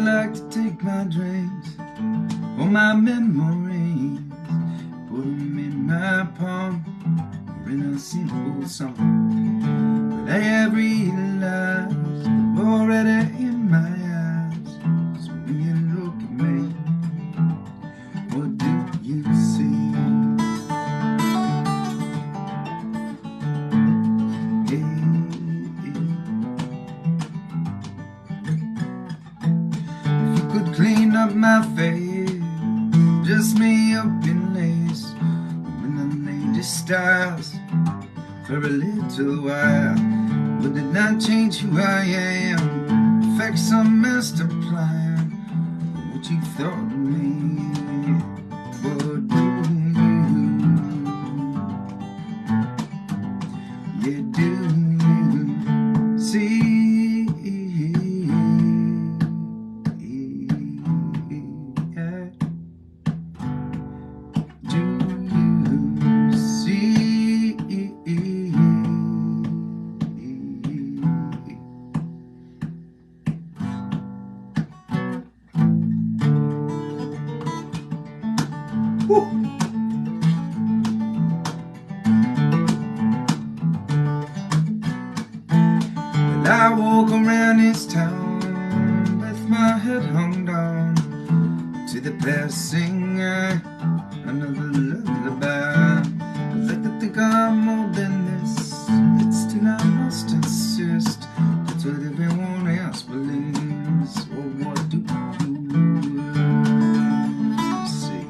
like to take my dreams, all my memories, put them in my palm, or in a simple song. But I have realized I'm already in my eyes. So when you look at me, what do you see? Clean up my face, dress me up in lace, when the lady stars for a little while. Would it not change who I am? Affect some master plan, what you thought of me? What do you? Yeah, do you see? Well, I walk around this town with my head hung down to the passing eye, another lullaby. 'Cause I could think I'm more than this, but still I must insist that's what everyone else believes. Or what do you see?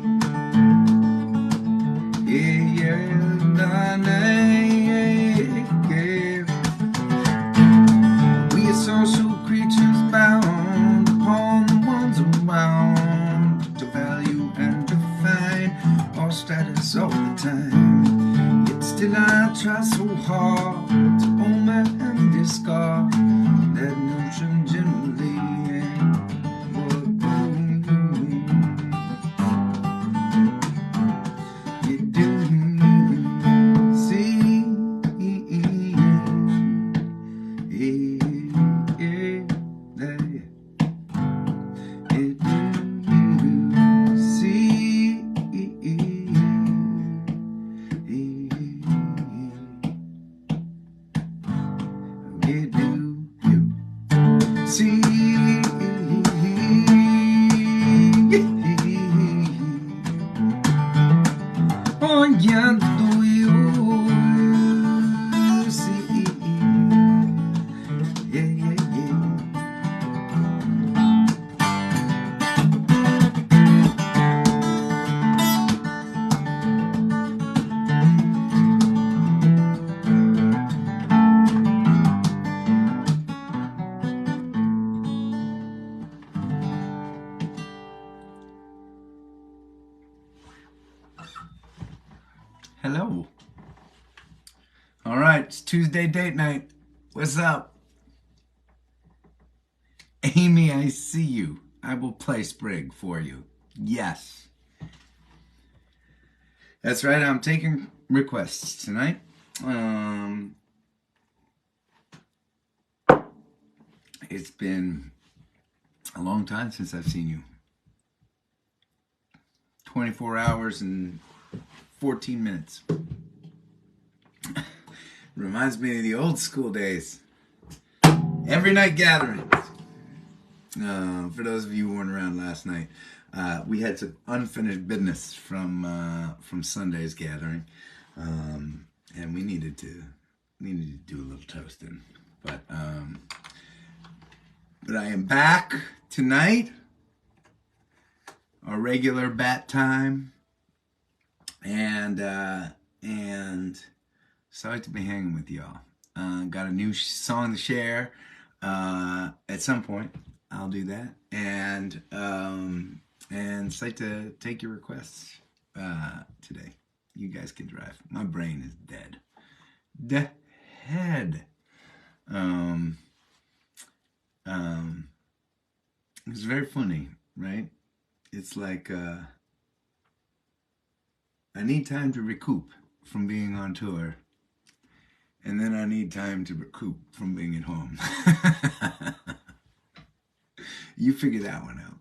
We are social creatures bound upon the ones around, to value and define our status all the time. Yet still I try so hard to omit and discard that notion generally. What do you do? See, oh yeah, do you see? Yeah, yeah, yeah. Hello. All right, it's Tuesday date night. What's up? Amy, I see you. I will play Sprig for you. Yes. That's right, I'm taking requests tonight. It's been a long time since I've seen you. 24 hours and 14 minutes. Reminds me of the old school days. Every night gatherings. For those of you who weren't around last night, we had some unfinished business from Sunday's gathering, and we needed to do a little toasting. But I am back tonight, our regular bat time. And sorry to be hanging with y'all. Got a new song to share. At some point, I'll do that. And excited to take your requests today. You guys can drive. My brain is dead. Dead. It's very funny, right? It's like I need time to recoup from being on tour, and then I need time to recoup from being at home. You figure that one out.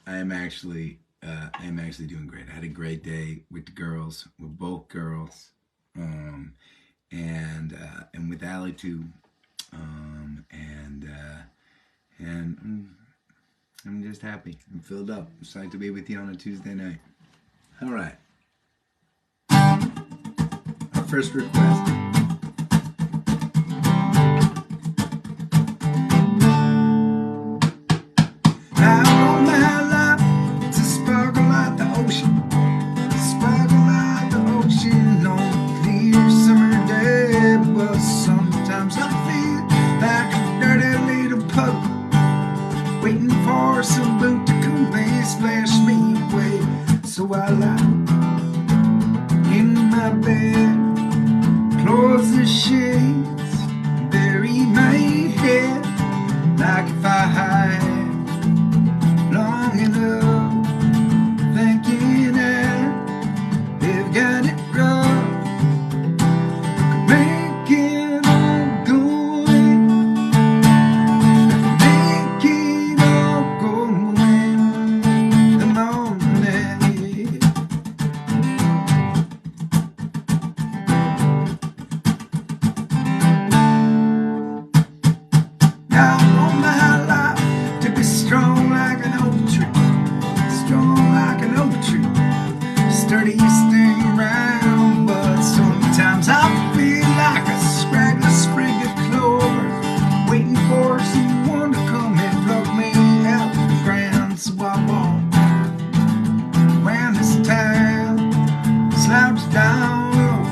I am actually doing great. I had a great day with the girls, with both girls, and with Allie too, and I'm just happy. I'm filled up. I'm excited to be with you on a Tuesday night. All right. Our first request. So I lie in my bed, close the shades, bury my head, like if I hide long enough, thinking I've got it rough, make it all go away, make it all go away, the moment. Sturdy, staying around, but sometimes I feel like a scraggly sprig of clover, waiting for someone to come and pluck me out of the ground. So I walk around this town, slouch down low,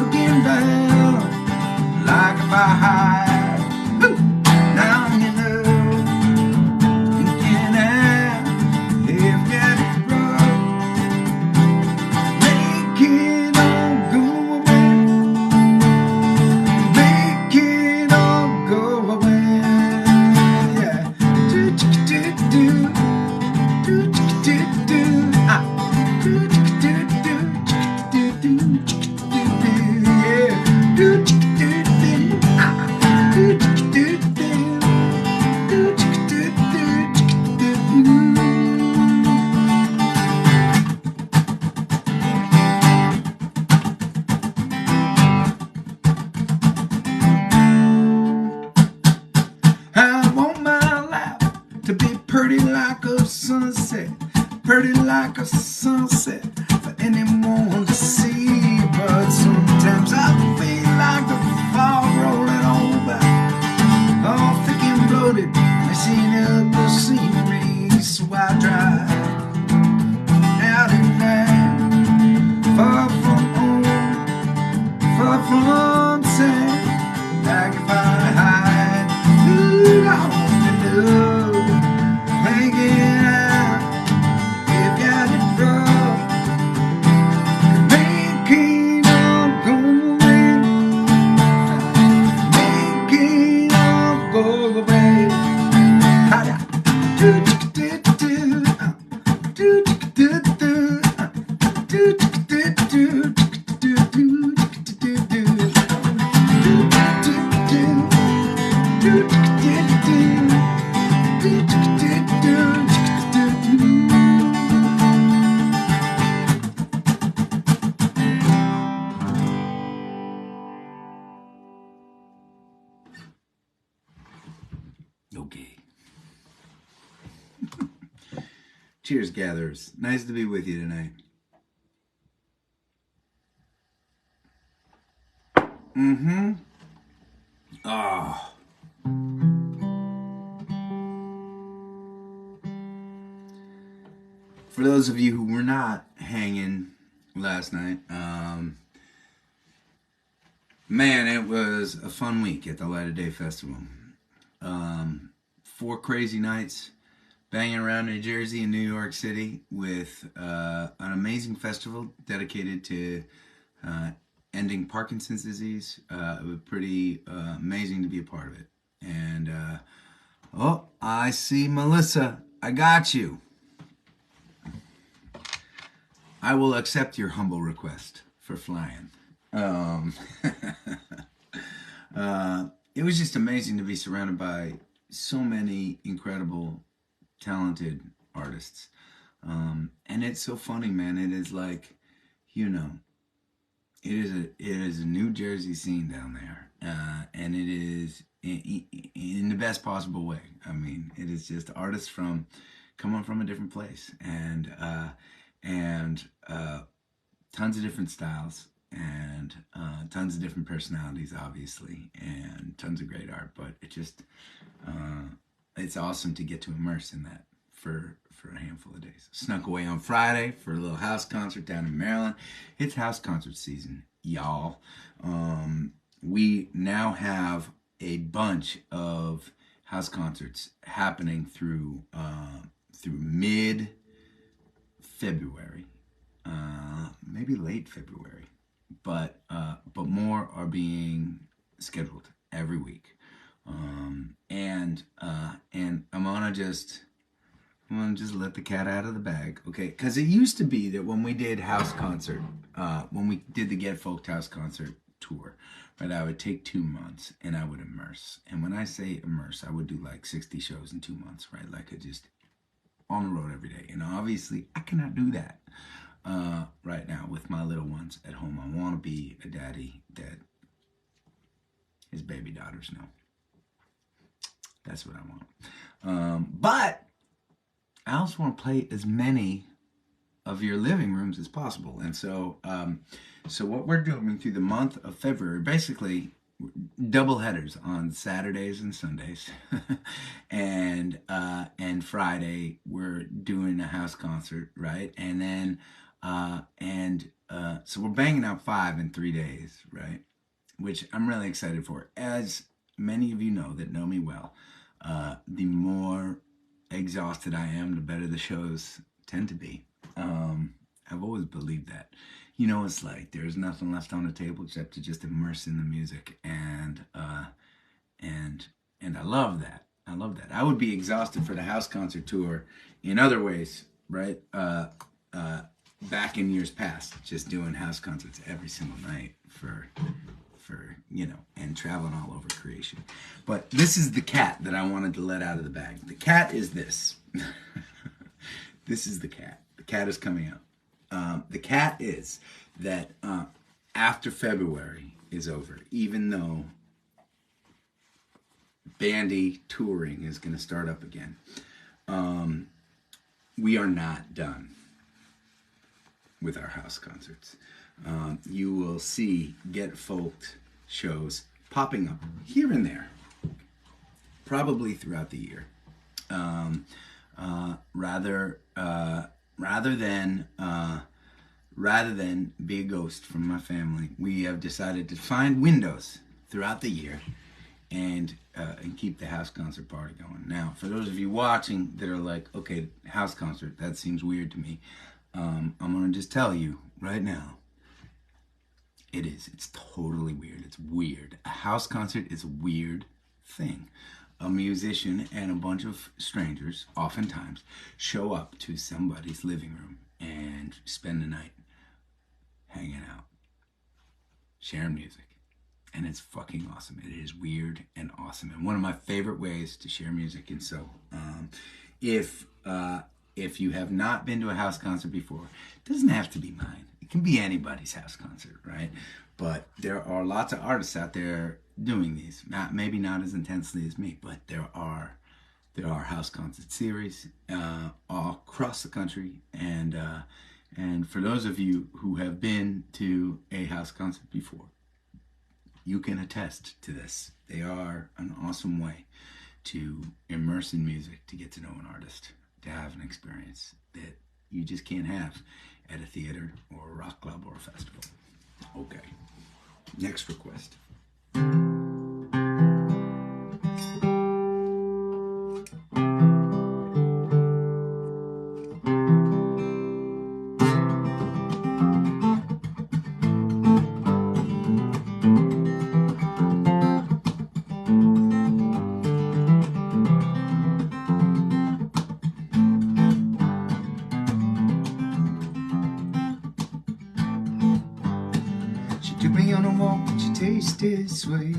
looking down, like if I hide down in love, thinking I've got it rough. To be pretty like a sunset, pretty like a sunset for anyone to see. But sometimes I feel like the fog rolling over, all thick and bloated, messing up the scenery. So I drive out at night, far from home, far from sight, like if I hide, ooh, I want to love. Hanging out, you've got it rough, making all go away, making all go away. Do do do do, do do do, do do do, do do Okay. Cheers, gatherers. Nice to be with you tonight. Oh. For those of you who were not hanging last night, man, it was a fun week at the Light of Day Festival. 4 crazy nights banging around New Jersey and New York City with an amazing festival dedicated to ending Parkinson's disease. It was pretty amazing to be a part of it. And, oh, I see Melissa. I got you. I will accept your humble request for flying. it was just amazing to be surrounded by so many incredible, talented artists. And it's so funny, man. It is like, you know, it is a New Jersey scene down there, and it is in the best possible way. I mean, it is just artists from coming from a different place, and tons of different styles, and tons of different personalities, obviously, and tons of great art. But it's awesome to get to immerse in that for a handful of days. Snuck away on Friday for a little house concert down in Maryland. It's house concert season, y'all. We now have a bunch of house concerts happening through mid February, maybe late February, but more are being scheduled every week, and I'm gonna just let the cat out of the bag, okay? Because it used to be that when we did house concert, when we did the Get Folked house concert tour, right, I would take 2 months and I would immerse. And when I say immerse, I would do like 60 shows in 2 months, right? Like I just on the road every day. And obviously, I cannot do that right now with my little ones at home. I want to be a daddy that his baby daughters know. That's what I want. But I also want to play as many of your living rooms as possible. And so what we're doing through the month of February, basically double headers on Saturdays and Sundays, and Friday we're doing a house concert, right? And then so we're banging out 5 in 3 days, right? Which I'm really excited for. As many of you know that know me well, the more exhausted I am, the better the shows tend to be. I've always believed that. You know, it's like there's nothing left on the table except to just immerse in the music, and I love that. I love that. I would be exhausted for the house concert tour in other ways, right? Back in years past, just doing house concerts every single night for and traveling all over creation. But this is the cat that I wanted to let out of the bag. The cat is this. This is the cat. The cat is coming out. The cat is that after February is over, even though bandy touring is going to start up again, we are not done with our house concerts. You will see Get Folked shows popping up here and there, probably throughout the year. Rather than be a ghost from my family, we have decided to find windows throughout the year and keep the house concert party going. Now, for those of you watching that are like, okay, house concert, that seems weird to me, I'm gonna just tell you right now, it is. It's totally weird. It's weird. A house concert is a weird thing. A musician and a bunch of strangers, oftentimes, show up to somebody's living room and spend the night hanging out, sharing music. And it's fucking awesome. It is weird and awesome. And one of my favorite ways to share music. And so, if you have not been to a house concert before, it doesn't have to be mine. It can be anybody's house concert, right? But there are lots of artists out there doing these. Maybe not as intensely as me, but there are house concert series all across the country. And for those of you who have been to a house concert before, you can attest to this. They are an awesome way to immerse in music, to get to know an artist, to have an experience that you just can't have at a theater or a rock club or a festival. Okay, next request. Took me on a walk, but she tasted sweet.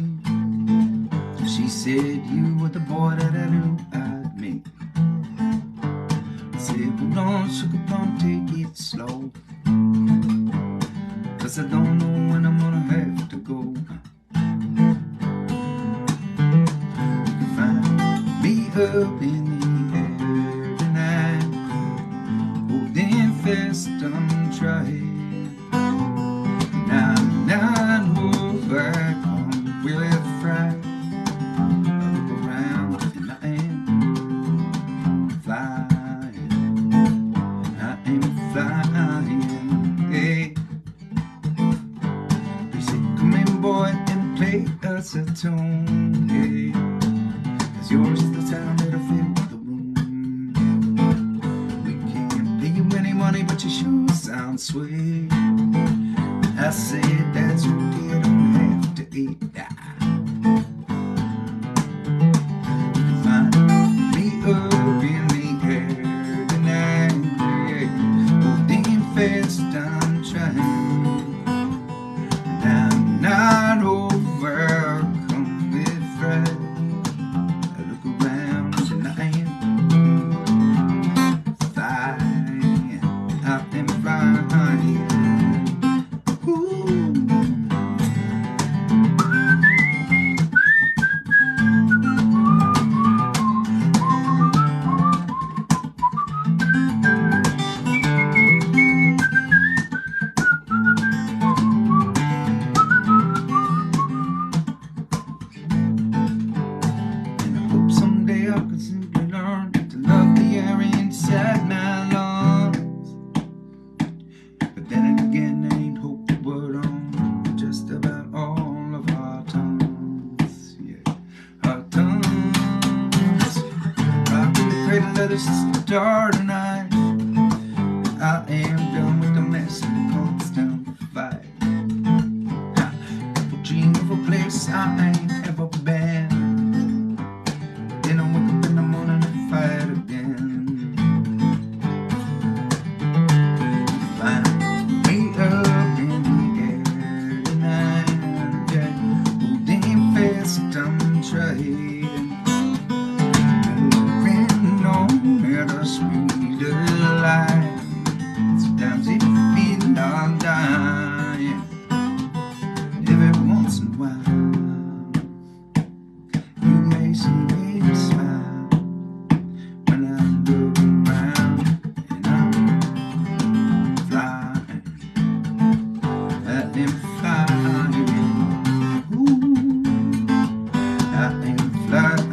said you were the boy that I knew I'd meet. I said, hold on, sugar plum, take it slow, 'cause I don't know when I'm gonna have to go. You can find me up in the air tonight, holding fast, I'm trying. Now I'm not overcome with fright. I look around and I am flying. I am flying. Hey. They say, come in, boy, and play us a tune. Hey. 'Cause yours is the sound that'll fill the room. We can't pay you any money, but you sure sound sweet. I said that's okay, I don't have to eat. You can find me up in the air tonight, holding fast, I'm trying. And I'm not overcome with fright. I look around and I am flying. I am flying. Let us start tonight. I am done with the mess and the constant fight. People dream of a place I ain't ever been. Then I wake up in the morning and fight again. Find me up in the air tonight, yeah. Holding fast, I'm trying. A sweeter life. Sometimes it feels I'm dying. Every once in a while, you may see me smile when I look around and I'm flying. I am flying. Ooh, I am flying.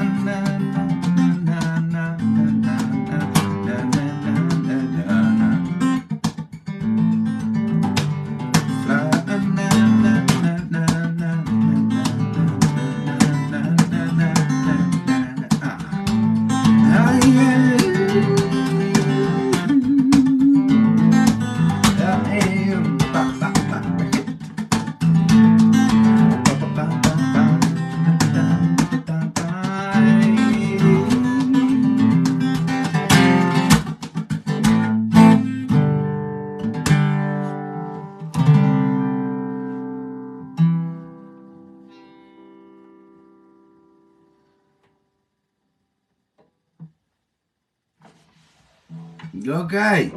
Okay.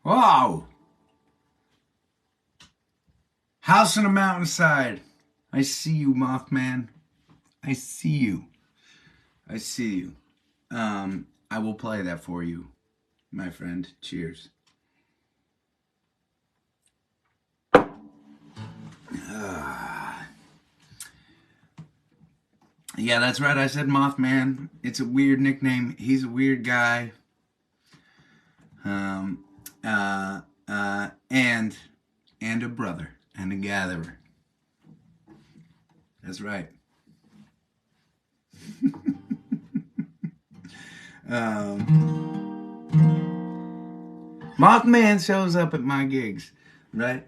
Wow. House on a mountainside. I see you, Mothman. I see you. I see you. I will play that for you, my friend. Cheers. Yeah, that's right. I said Mothman. It's a weird nickname. He's a weird guy. And a brother and a gatherer. That's right. Mothman shows up at my gigs, right?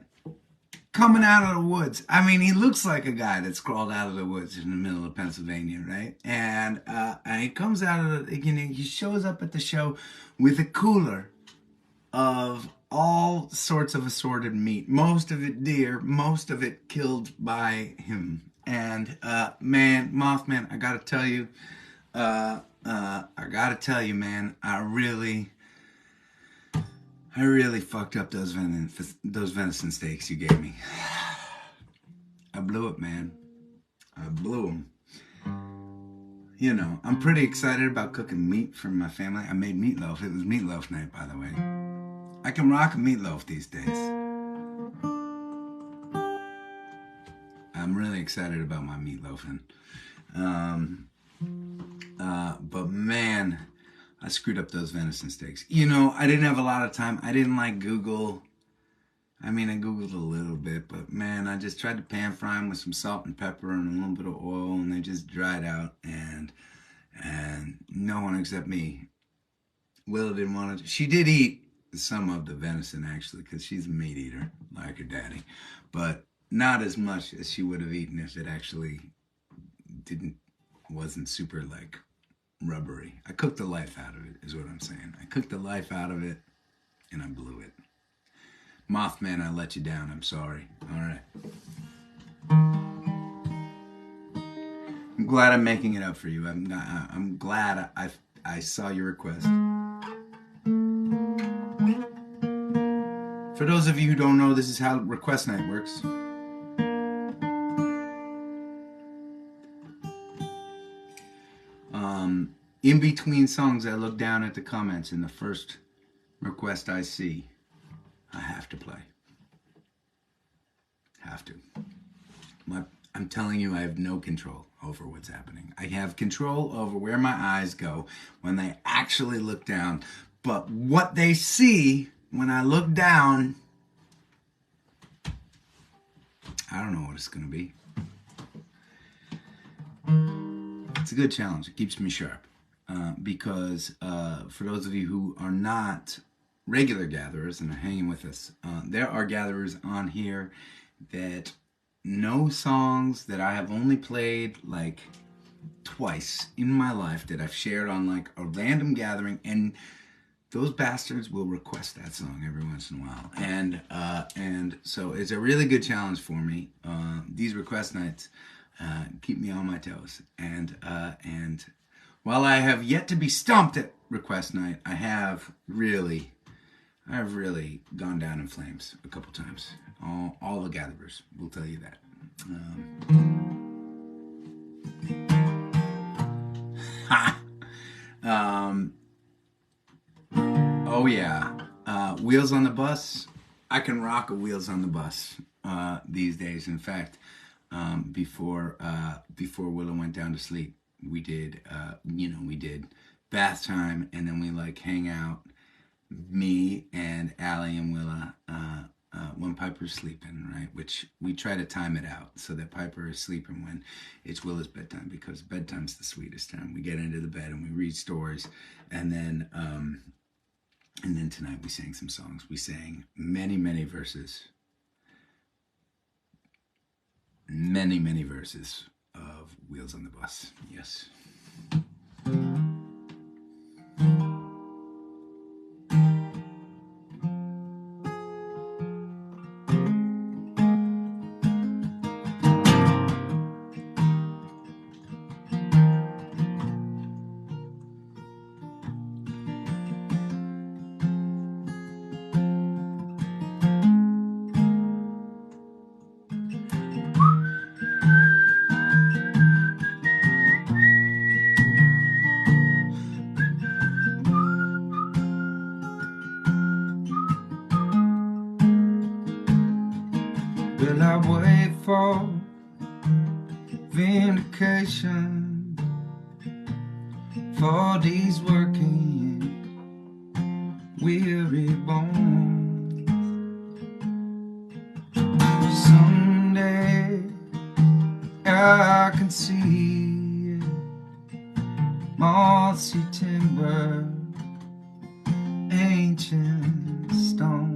Coming out of the woods. I mean, he looks like a guy that's crawled out of the woods in the middle of Pennsylvania, right? And he comes out of the, he shows up at the show with a cooler of all sorts of assorted meat. Most of it deer, most of it killed by him. And man, Mothman, I gotta tell you, man, I really fucked up those venison steaks you gave me. I blew it, man. I blew them. You know, I'm pretty excited about cooking meat for my family. I made meatloaf. It was meatloaf night, by the way. I can rock a meatloaf these days. I'm really excited about my meatloafing. But man, I screwed up those venison steaks. You know, I didn't have a lot of time. I didn't like Google. I mean, I Googled a little bit, but man, I just tried to pan fry them with some salt and pepper and a little bit of oil, and they just dried out, and no one except me. Willa didn't want to. She did eat some of the venison, actually, because she's a meat eater, like her daddy, but not as much as she would have eaten if it actually wasn't super, like, rubbery. I cooked the life out of it, is what I'm saying. I cooked the life out of it, and I blew it. Mothman, I let you down. I'm sorry. All right. I'm glad I'm making it up for you. I'm glad I saw your request. For those of you who don't know, this is how request night works. In between songs, I look down at the comments, and the first request I see, I have to play. Have to. I'm telling you, I have no control over what's happening. I have control over where my eyes go when they actually look down. But what they see when I look down, I don't know what it's going to be. It's a good challenge. It keeps me sharp. Because for those of you who are not regular gatherers and are hanging with us, there are gatherers on here that know songs that I have only played like twice in my life, that I've shared on like a random gathering, and those bastards will request that song every once in a while, and so it's a really good challenge for me. These request nights keep me on my toes, and while I have yet to be stumped at request night, I have really gone down in flames a couple times. All the gatherers will tell you that. Oh yeah, Wheels on the Bus. I can rock a Wheels on the Bus these days. In fact, before Willow went down to sleep, we did bath time, and then we like hang out, me and Allie and Willa, when Piper's sleeping, right? Which we try to time it out so that Piper is sleeping when it's Willa's bedtime, because bedtime's the sweetest time. We get into the bed and we read stories, and then tonight we sang some songs. We sang many verses. Many verses of Wheels on the Bus. Yes. Will I wait for vindication for these working weary bones? Someday I can see mossy timber, ancient stone.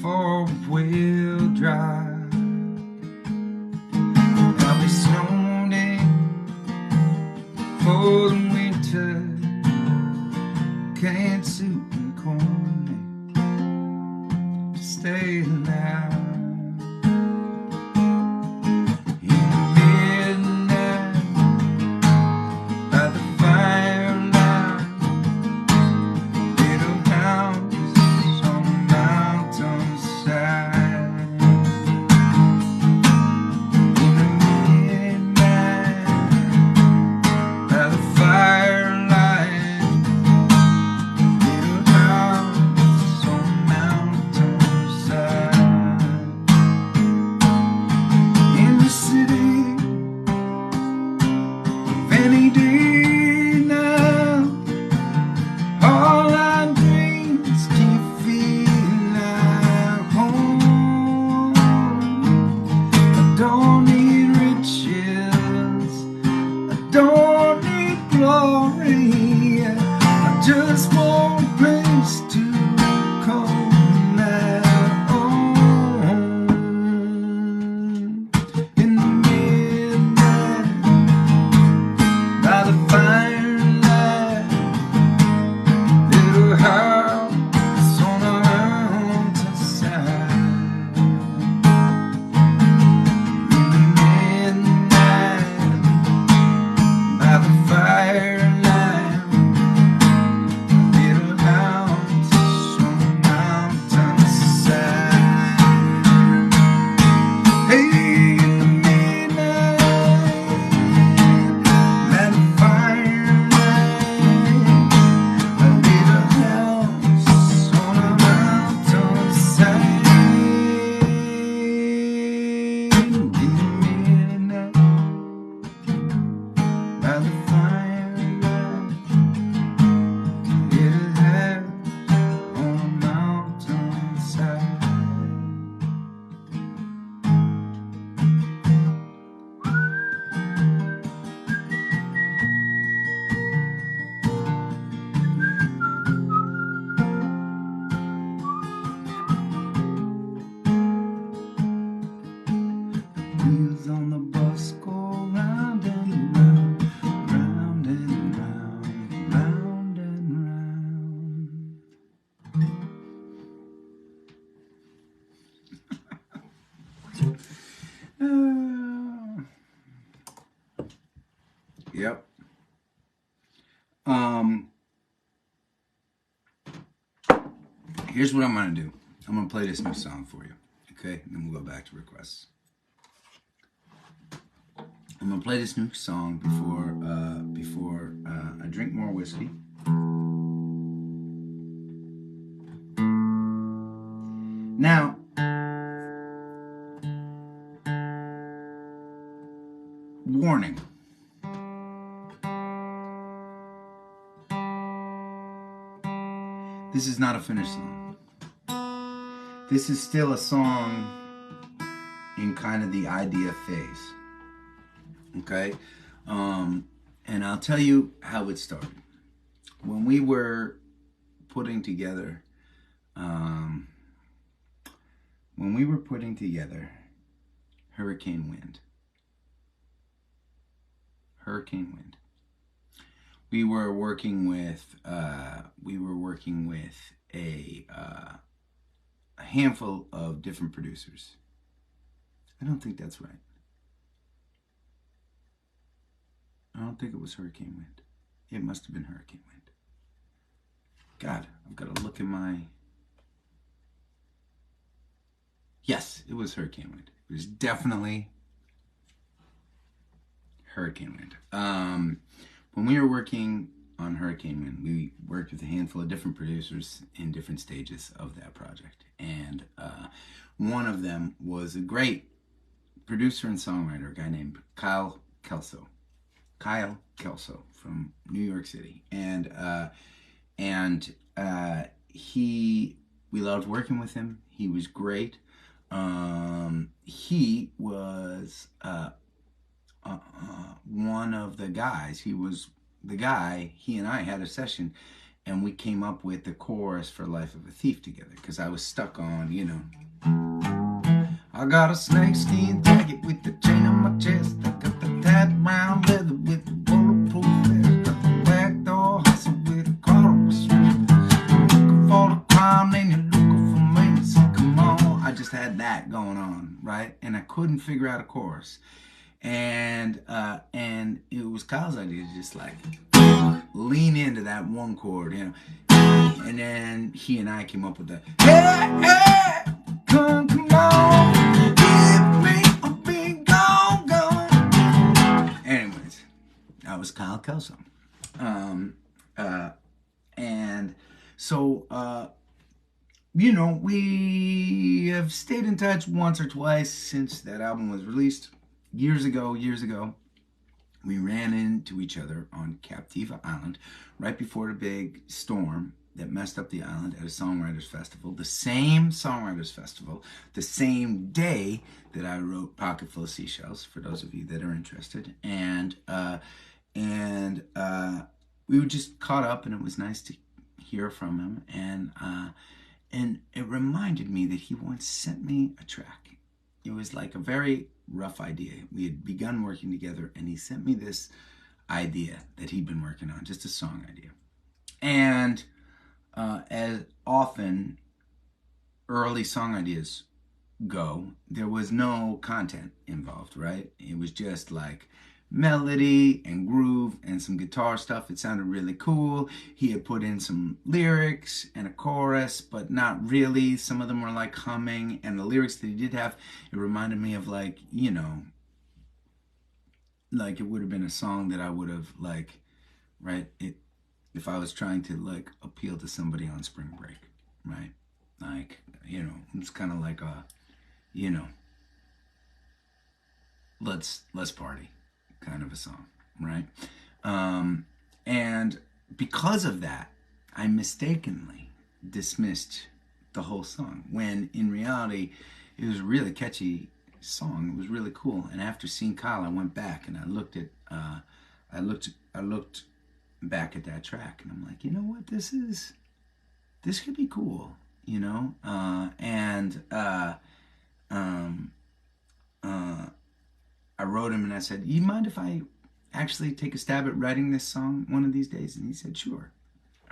four-wheel drive. I'll be snowed in for the winter. Can't suit and corn to stay alive. Just one place to call my own. In the midnight, by the firelight, little house on a mountainside. In the midnight, by the firelight. Wheels on the bus go round and round, round and round, round and round. Yep. Here's what I'm gonna do. I'm gonna play this new song for you, okay? And then we'll go back to requests. I'm gonna play this new song before I drink more whiskey. Now, warning. This is not a finished song. This is still a song in kind of the idea phase. Okay, and I'll tell you how it started. When we were putting together, Hurricane Wind. We were working with a handful of different producers. I don't think that's right. I don't think it was Hurricane Wind. It must have been Hurricane Wind. God, I've got to look at my... Yes, it was Hurricane Wind. It was definitely Hurricane Wind. When we were working on Hurricane Wind, we worked with a handful of different producers in different stages of that project. And one of them was a great producer and songwriter, a guy named Kyle Kelso from New York City. We loved working with him. He was great. He was one of the guys. He was the guy. He and I had a session, we came up with the chorus for Life of a Thief together, because I was stuck on, you know, I got a snakeskin jacket with the chain on my chest, I got the tad brown leather with the bulletproof vest, got the backdoor hustle with a car on my street, looking for the crime, then you're looking for me, so come on. I just had that going on, right? And I couldn't figure out a chorus. And it was Kyle's idea to just like lean into that one chord, you know. And then he and I came up with the hey, hey, come on, give me a big gone. Anyways, that was Kyle Kelso. And so you know, we have stayed in touch once or twice since that album was released. Years ago, we ran into each other on Captiva Island right before the big storm that messed up the island at a songwriters festival. The same songwriters festival, the same day that I wrote Pocket Full of Seashells, for those of you that are interested. And we were just caught up, and it was nice to hear from him. And it reminded me that he once sent me a track. It was like a very rough idea. We had begun working together, and he sent me this idea that he'd been working on, just a song idea. And as often early song ideas go, there was no content involved, right? It was just like melody and groove and some guitar stuff. It sounded really cool. He had put in some lyrics and a chorus, but not really. Some of them were like humming, and the lyrics that he did have, it reminded me of like, you know, like it would have been a song that I would have like, right? If I was trying to like appeal to somebody on spring break, right? Like, you know, it's kind of like a, you know, let's party kind of a song, right? And because of that, I mistakenly dismissed the whole song, when in reality it was a really catchy song. It was really cool. And after seeing Kyle, I went back and I looked back at that track, and I'm like, you know what, this could be cool, you know. I wrote him and I said, you mind if I actually take a stab at writing this song one of these days? And he said, sure.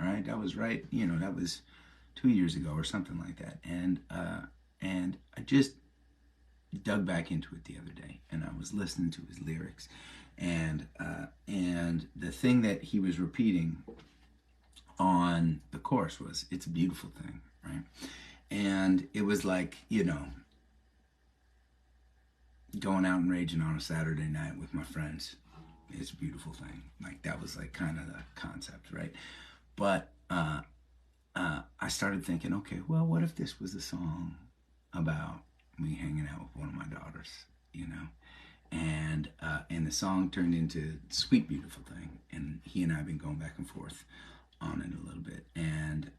All right, that was right, you know, that was 2 years ago or something like that. And I just dug back into it the other day, and I was listening to his lyrics, and the thing that he was repeating on the chorus was, it's a beautiful thing, right? And it was like, you know, going out and raging on a Saturday night with my friends. It's a beautiful thing. Like, that was like kind of the concept, right? But I started thinking, okay, well, what if this was a song about me hanging out with one of my daughters, you know? And the song turned into Sweet Beautiful Thing, and he and I have been going back and forth on it a little bit, and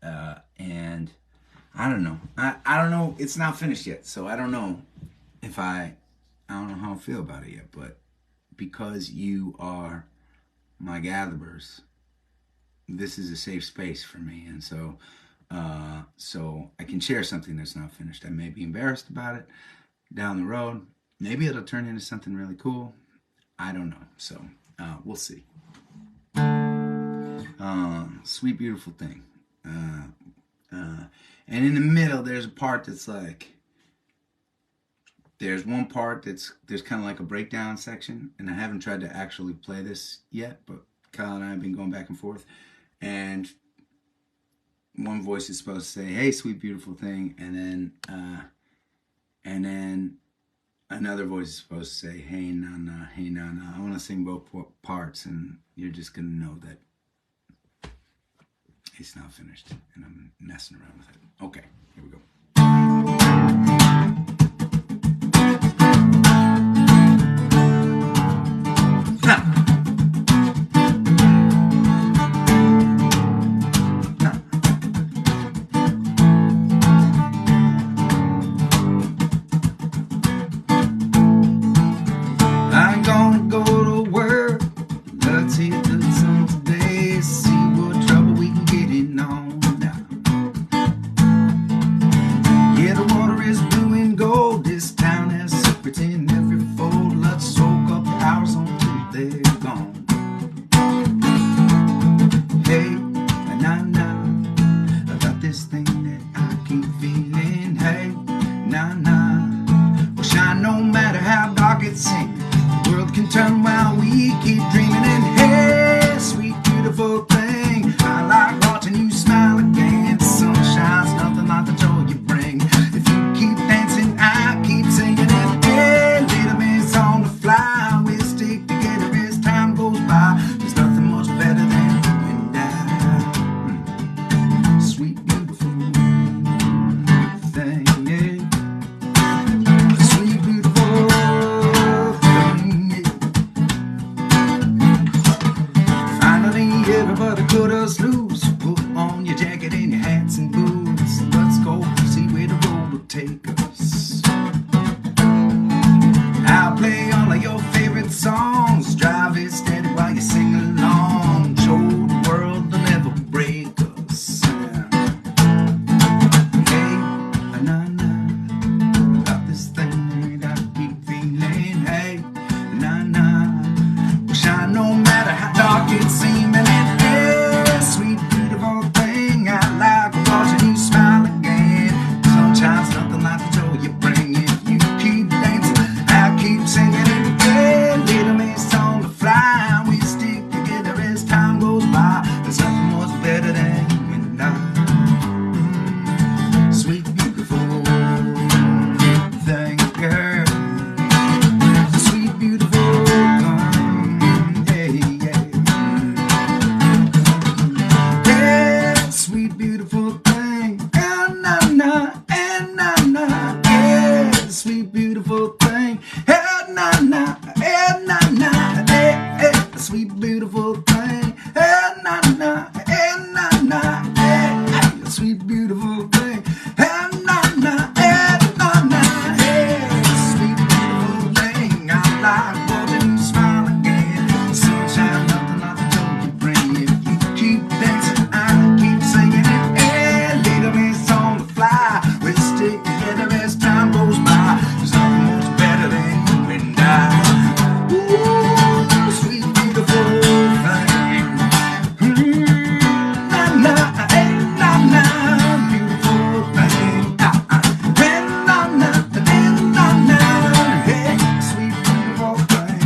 I don't know. I don't know. It's not finished yet, so I don't know if I don't know how I feel about it yet. But because you are my gatherers, this is a safe space for me, and so I can share something that's not finished. I may be embarrassed about it down the road. Maybe it'll turn into something really cool. I don't know. So we'll see. Sweet Beautiful Thing. And in the middle, there's a part that's like, there's one part there's kind of like a breakdown section, and I haven't tried to actually play this yet, but Kyle and I have been going back and forth, and one voice is supposed to say, hey, sweet beautiful thing, and then another voice is supposed to say, hey, na. I want to sing both parts, and you're just going to know that it's not finished, and I'm messing around with it. Okay, here we go. I'm gonna go to work. Let's hit the sun today. See what trouble we can get in. take us. I'll play all of your favorite songs, drive it steady while you sing along. Show the world they'll never break us. Hey, na-na, about this thing that I keep feeling. Hey, na-na, shine no matter how dark it seems. And it is sweet, beautiful thing. I like watching you smile again. Sometimes nothing like the joy you bring. If you keep dancing, I'll keep singing it again. Little Miss on the fly, we stick together as time goes by. There's nothing much better than you and I. Sweet, beautiful thing, girl. Sweet, beautiful thing, yeah, yeah. Yeah, sweet, beautiful thing. And na-na, and na-na, yeah, sweet, beautiful thing. And na-na, and na-na, yeah, sweet, beautiful thing. And na-na, and na-na, yeah, sweet, beautiful thing. And na-na, and na-na, yeah, sweet, beautiful thing. I like watching you smile again. Sunshine, nothing like the joy you bring. If you keep dancing, I keep singing it. Yeah, little Miss on the fly, we'll stick together as time goes by. There's nothing much better than you and I. Ooh, sweet, beautiful thing. Na-na, eh, na-na, beautiful thing. Eh, na-na, eh, sweet, beautiful thing.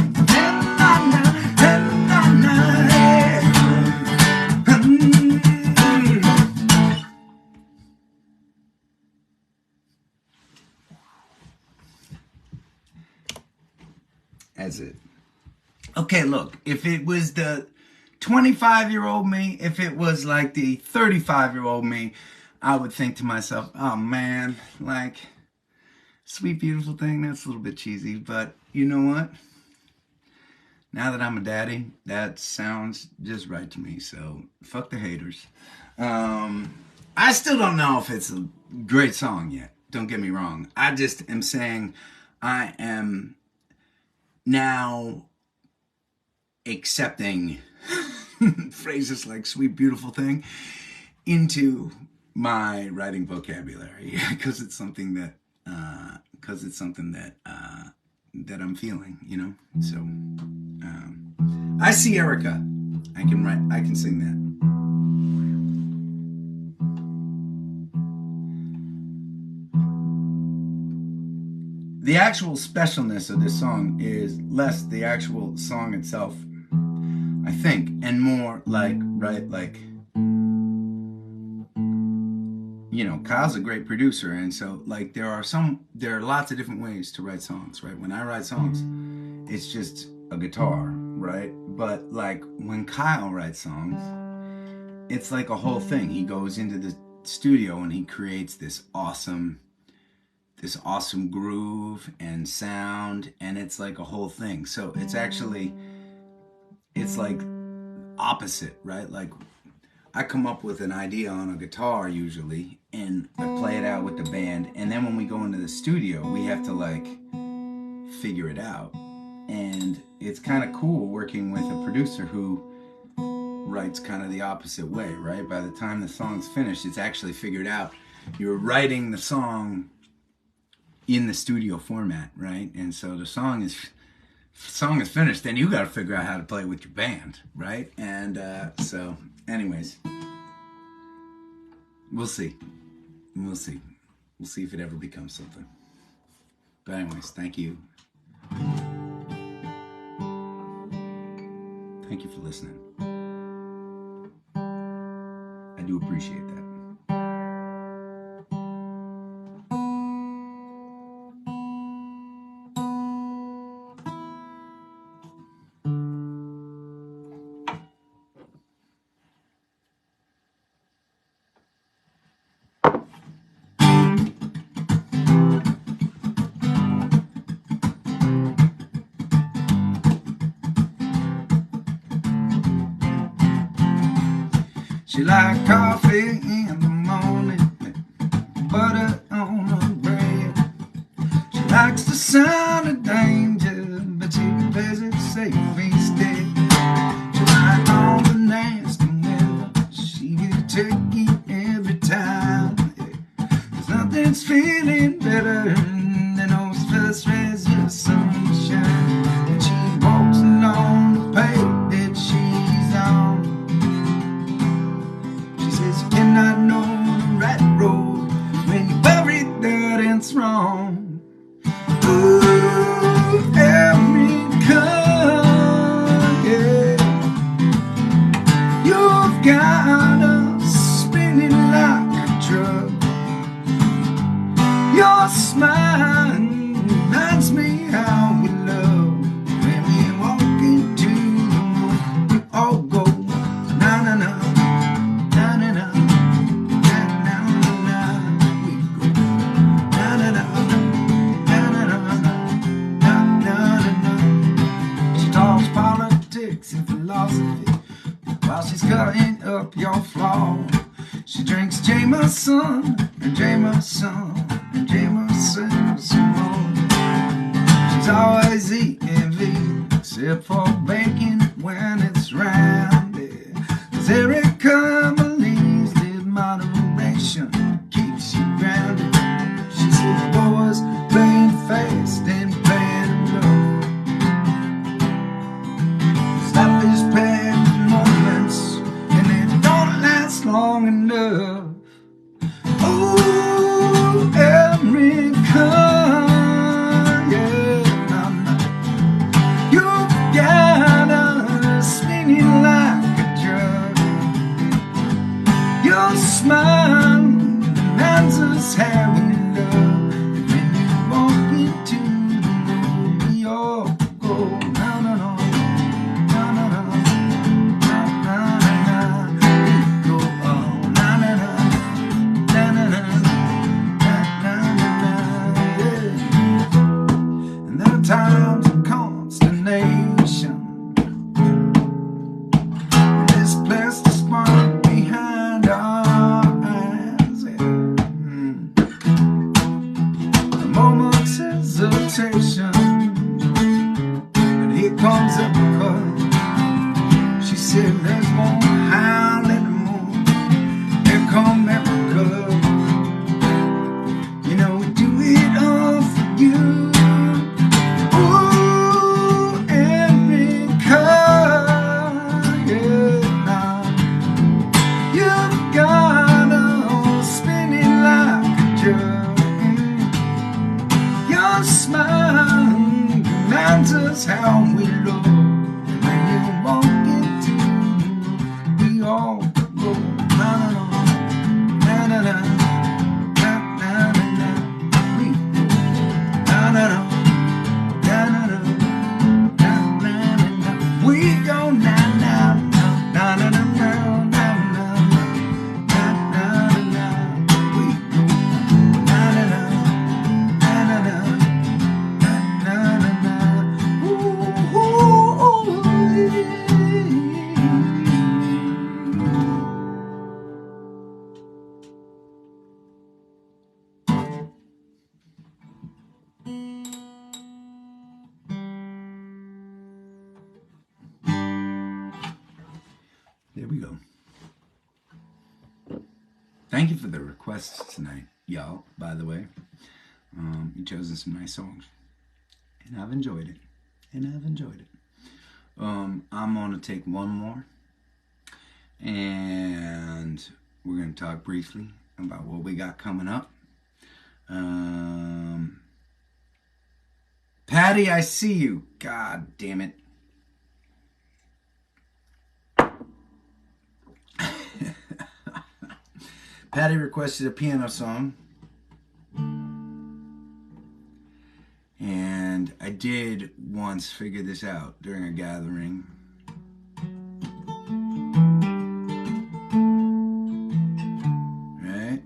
Na-na, eh. That's it. Okay, look, if it was the 25-year-old me, if it was like the 35-year-old me, I would think to myself, oh man, like, sweet, beautiful thing, that's a little bit cheesy, but you know what? Now that I'm a daddy, that sounds just right to me, so fuck the haters. I still don't know if it's a great song yet, don't get me wrong. I just am saying I am now accepting phrases like sweet, beautiful thing into my writing vocabulary because it's something that that I'm feeling, you know. So I see Erica. I can sing that. The actual specialness of this song is less the actual song itself, I think, and more like, right, like, you know, Kyle's a great producer, and so, like, there are lots of different ways to write songs, right? When I write songs, it's just a guitar, right? But, like, when Kyle writes songs, it's like a whole thing. He goes into the studio and he creates this awesome groove and sound, and it's like a whole thing. So it's like opposite, right? Like, I come up with an idea on a guitar usually, and I play it out with the band, and then when we go into the studio, we have to like figure it out. And it's kind of cool working with a producer who writes kind of the opposite way, right? By the time the song's finished, it's actually figured out. You're writing the song in the studio format, right? And so the song is finished, then you got to figure out how to play with your band, right? And so anyways, we'll see if it ever becomes something. But anyways, thank you for listening. I do appreciate that. She liked coffee in the morning, butter on her bread. likes the sound of danger, but she plays it safe instead. She likes all the nasty weather, she will take it every time. Cause nothing's feeling better than those first rays of sunshine. And she walks along the path that she's on. She says you cannot know the right road when you're buried there and it's wrong. Ooh, America, yeah. You've got us spinning like a drug. Your smile reminds me how we love. When we walk into the room, we all go na na na, na na na, na na na. We go na na na, na na na, na na na. She talks politics and philosophy while she's cutting up your flaw. She drinks Jameson and Jameson and Jameson some more. She's always eating vegan except for bacon when it's round. Cause Erica believes that moderation keeps you grounded. She says boys playing fast and playing rough. Life is packed with moments and they don't last long enough. Oh, America, yeah, you've got us spinning like a drug. Your smile reminds us how we love. And when you walk into the room, we all go na na na, na na na, na na na. We go oh na na na, na na na, na na na, yeah. And there are times of consternation. This place is smart behind our eyes, yeah. A moment's hesitation, and here comes a cut. She said there's more howl in the moon. Here come America. You know we do it all for you. Ooh, America, yeah. You've got us spinning like a drug. Your smile reminds us how we love. And when you walk into the room, we all go na na na, na na na, na na na. We go na na na, na na na, na na na. We go na na na, na na na, na na na, na na na. We go na na na, na na na, na na na. Ooh, ooh, yeah. There we go. Thank you for the requests tonight, y'all, by the way. You've chosen some nice songs. And I've enjoyed it. I'm going to take one more. And we're going to talk briefly about what we got coming up. Patty, I see you. God damn it. Patty requested a piano song. And I did once figure this out during a gathering. Right?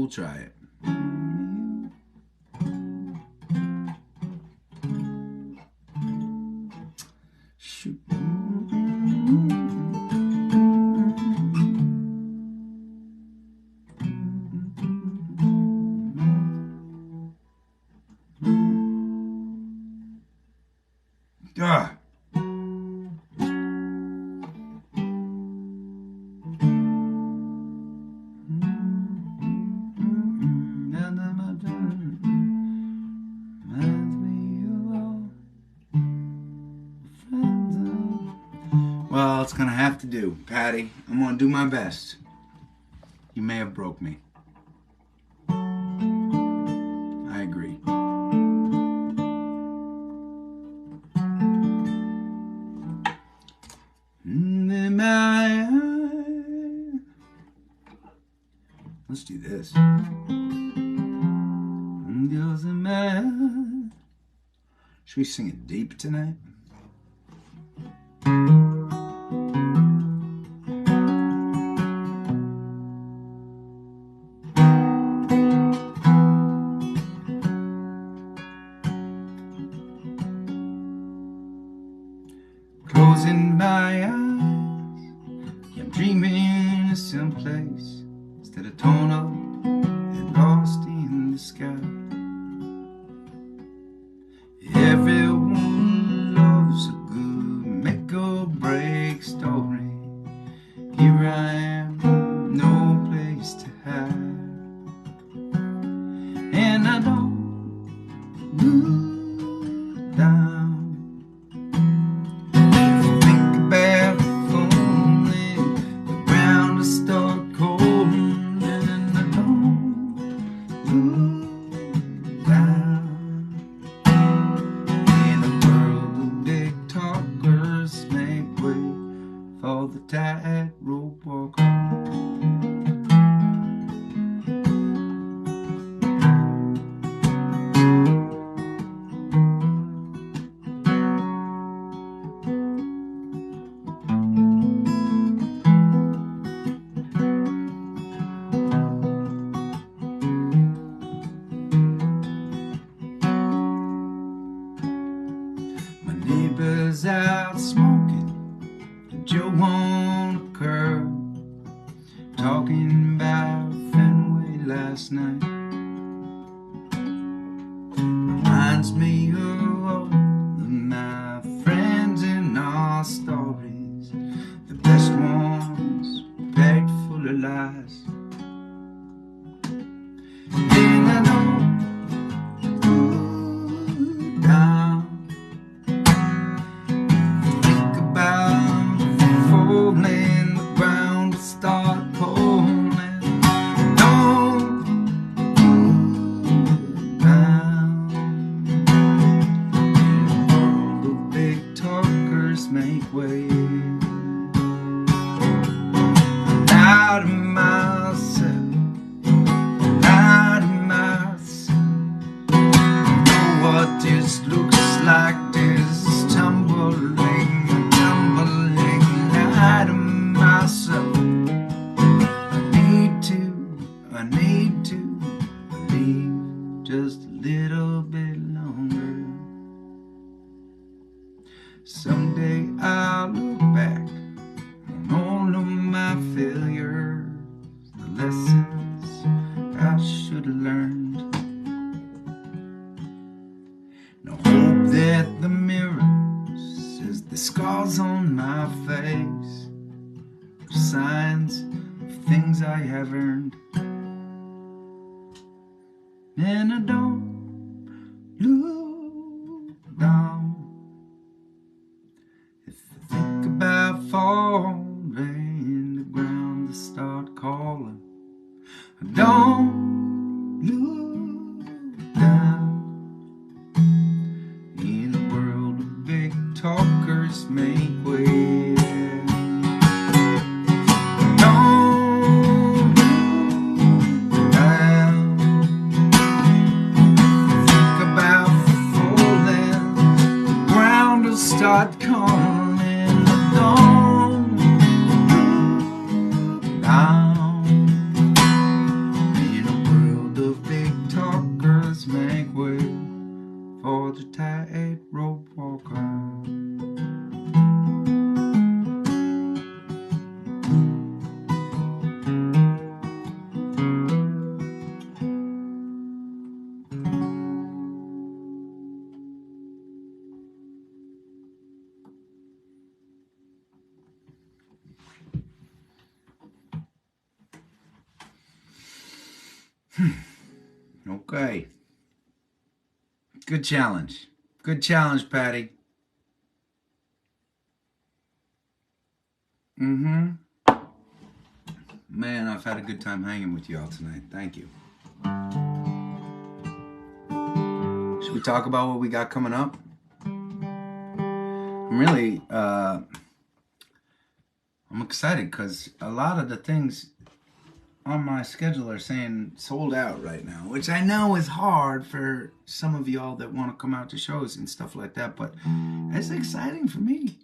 we'll try it. Shoot. Ah. Well, it's gonna have to do, Patty. I'm gonna do my best. You may have broke me. I agree. In my eye. Let's do this. Goes in my eye. Should we sing it deep tonight? Closing my eyes, yeah, I'm dreaming of someplace instead of torn up and lost in the sky. Everyone loves a good make or break story. Here I am, no place to hide, and I don't look down. For the tightrope walker. My neighbor's out smoking, Joe on a curb, talking about Fenway last night. Reminds me of all of my friends and our stories, the best ones packed full of lies. And I don't look down, think about falling, the ground will start calling. Don't look down. The big talkers make way. I'm out of myself, out of myself. You know what this looks like? This tumbling out of myself. I need to believe just a little bit longer. Someday I'll look back on all of my failures, the lessons I should have learned. Now hope that the mirror says the scars on my face are signs of things I have earned. And I don't look down. If I think about falling, the ground will start calling. I don't look down. In a world of big talkers make way. Start calling, don't look down. In a world Okay. Good challenge. Good challenge, Patty. Mm-hmm. Man, I've had a good time hanging with you all tonight. Thank you. Should we talk about what we got coming up? I'm really, I'm excited because a lot of the things on my schedule are saying sold out right now, which I know is hard for some of y'all that want to come out to shows and stuff like that, but it's exciting for me.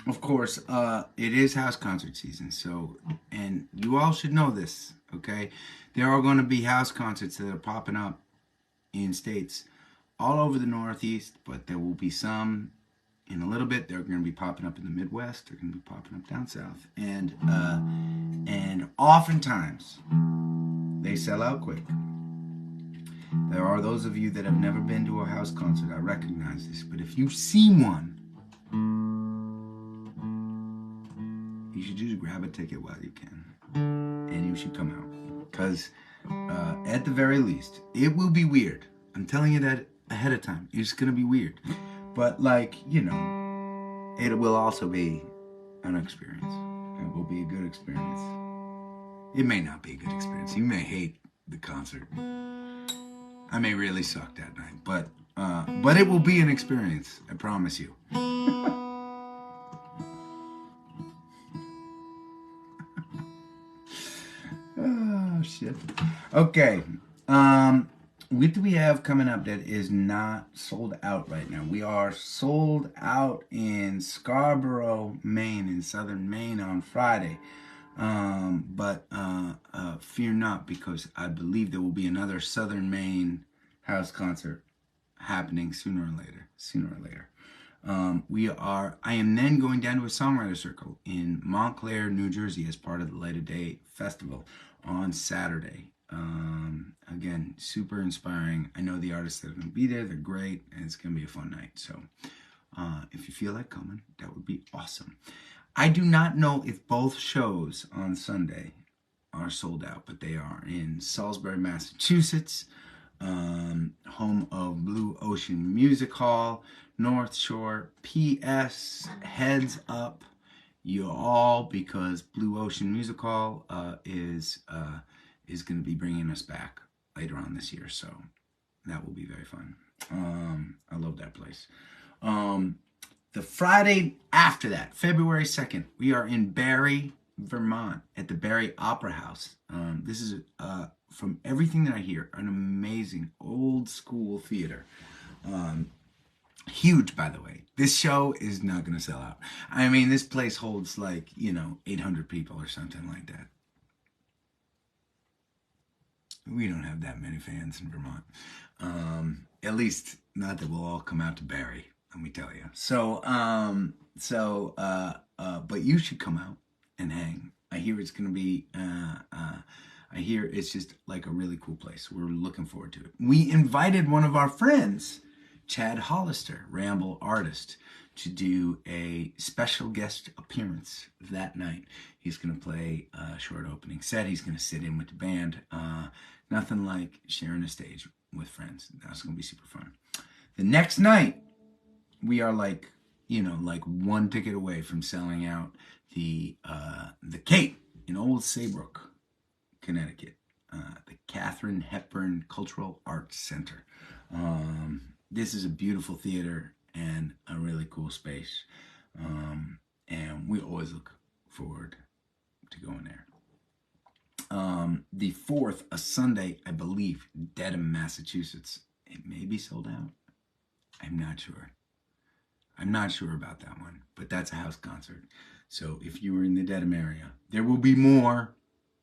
Of course, it is house concert season, so, and you all should know this, okay? There are going to be house concerts that are popping up in states all over the Northeast, but there will be some in a little bit. They're going to be popping up in the Midwest. They're going to be popping up down south, and oftentimes they sell out quick. There are those of you that have never been to a house concert. I recognize this, but if you see one, you should just grab a ticket while you can, and you should come out, because at the very least, it will be weird. I'm telling you that ahead of time. It's gonna be weird, but like, you know, it will also be an experience. It will be a good experience. It may not be a good experience. You may hate the concert. I may really suck that night, but it will be an experience. I promise you. Oh shit. Okay. What do we have coming up that is not sold out right now? We are sold out in Scarborough, Maine, in southern Maine on Friday. But fear not, because I believe there will be another southern Maine house concert happening sooner or later. I am then going down to a songwriter circle in Montclair, New Jersey, as part of the Light of Day Festival on Saturday. Again, super inspiring. I know the artists that are going to be there. They're great, and it's going to be a fun night. So if you feel like coming, that would be awesome. I do not know if both shows on Sunday are sold out, but they are in Salisbury, Massachusetts, home of Blue Ocean Music Hall, North Shore. P.S. Heads up, you all, because Blue Ocean Music Hall is going to be bringing us back later on this year, so that will be very fun. I love that place. The Friday after that, February 2nd, we are in Barrie, Vermont, at the Barrie Opera House. This is, from everything that I hear, an amazing old school theater. Huge, by the way. This show is not going to sell out. I mean, this place holds 800 people or something like that. We don't have that many fans in Vermont. At least not that we'll all come out to Barrie, let me tell you. But you should come out and hang. I hear it's going to be, I hear it's just like a really cool place. We're looking forward to it. We invited one of our friends, Chad Hollister, Ramble artist, to do a special guest appearance that night. He's going to play a short opening set. He's going to sit in with the band. Nothing like sharing a stage with friends. That's going to be super fun. The next night, we are like one ticket away from selling out the Cape in Old Saybrook, Connecticut, the Katharine Hepburn Cultural Arts Center. This is a beautiful theater and a really cool space, and we always look forward to going there. The 4th, a Sunday, I believe, Dedham, Massachusetts. It may be sold out. I'm not sure about that one, but that's a house concert. So if you were in the Dedham area, there will be more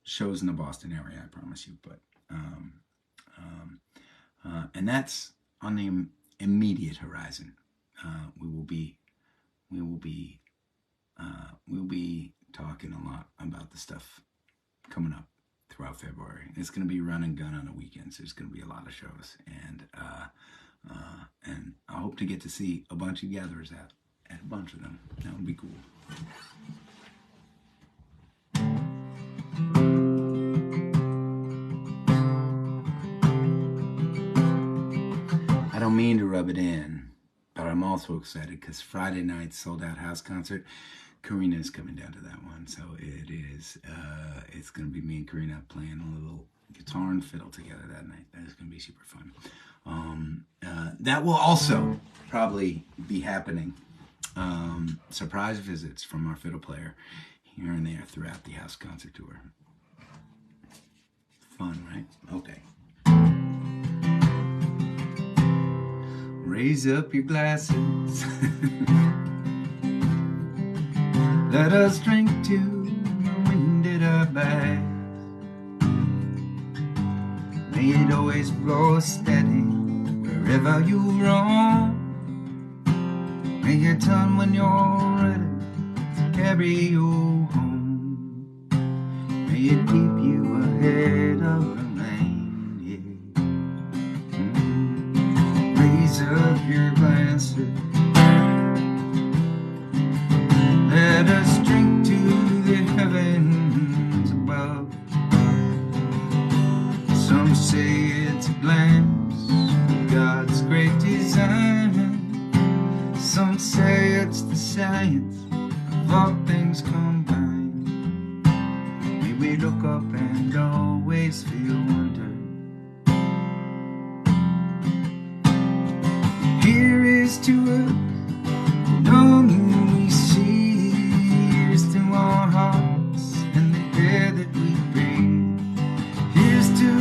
shows in the Boston area, I promise you. But and that's on the immediate horizon. We'll be talking a lot about the stuff coming up throughout February. It's going to be run and gun on the weekends. There's going to be a lot of shows, and I hope to get to see a bunch of gatherers at a bunch of them. That would be cool. don't mean to rub it in, but I'm also excited because Friday night sold out house concert. Karina's coming down to that one, so it is. It's gonna be me and Karina playing a little guitar and fiddle together that night. That is gonna be super fun. That will also probably be happening. Surprise visits from our fiddle player here and there throughout the house concert tour. Fun, right? Okay. Raise up your glasses. Let us drink to the wind at our backs. May it always blow steady wherever you roam. May it turn when you're ready to carry you home. May it keep you ahead of the rain, yeah. Raise up your glasses. Let us drink to the heavens above. Some say it's a glance of God's great design. Some say it's the science of all things combined. May we look up and always feel wonder. Here is to us, knowing we see. Here's to our hearts and the air that we breathe. Here's to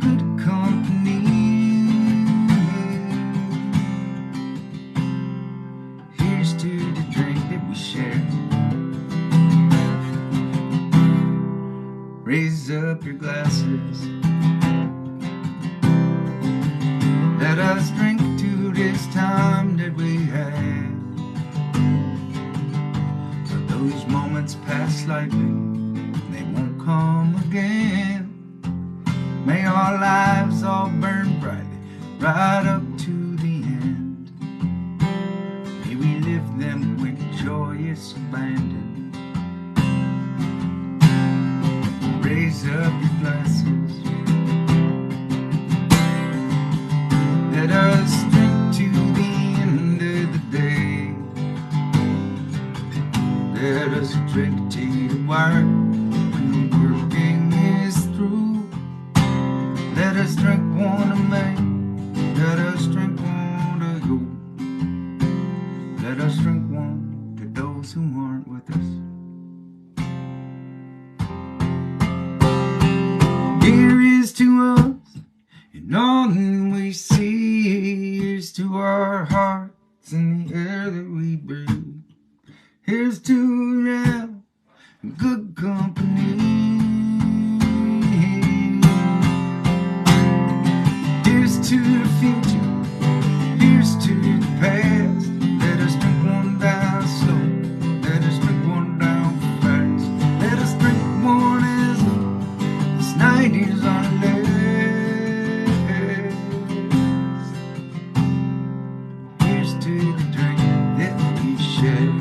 good company. Here's to the drink that we share. Raise up your glasses. Let us drink to this time that we had. So those moments pass lightly, they won't come again. May our lives all burn brightly, right up to the end. May we live them with joyous abandon. Raise up your glasses. Let us drink to the end of the day. Let us drink to the work when the working is through. Let us drink one to me. Let us drink one to you. Let us drink one to those who aren't with us. Here is to us, and all that we see. Here's to our hearts and the air that we breathe. Here's to real good company. Here's to the future. Here's to the past. Let us drink one down slow. Let us drink one down fast. Let us drink one as this night is our last. Here's to the drink that we share.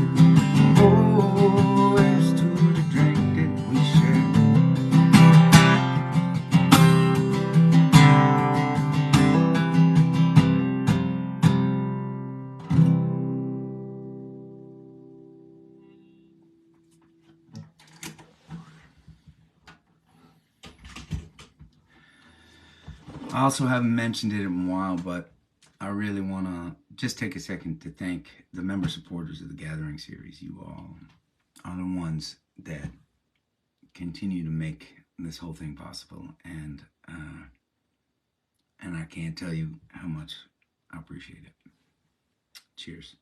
Oh, here's to the drink that we share. I also haven't mentioned it in a while, but I really want to just take a second to thank the member supporters of the Gathering series. You all are the ones that continue to make this whole thing possible, and I can't tell you how much I appreciate it. Cheers.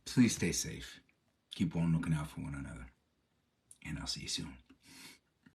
Please stay safe. Keep on looking out for one another, and I'll see you soon.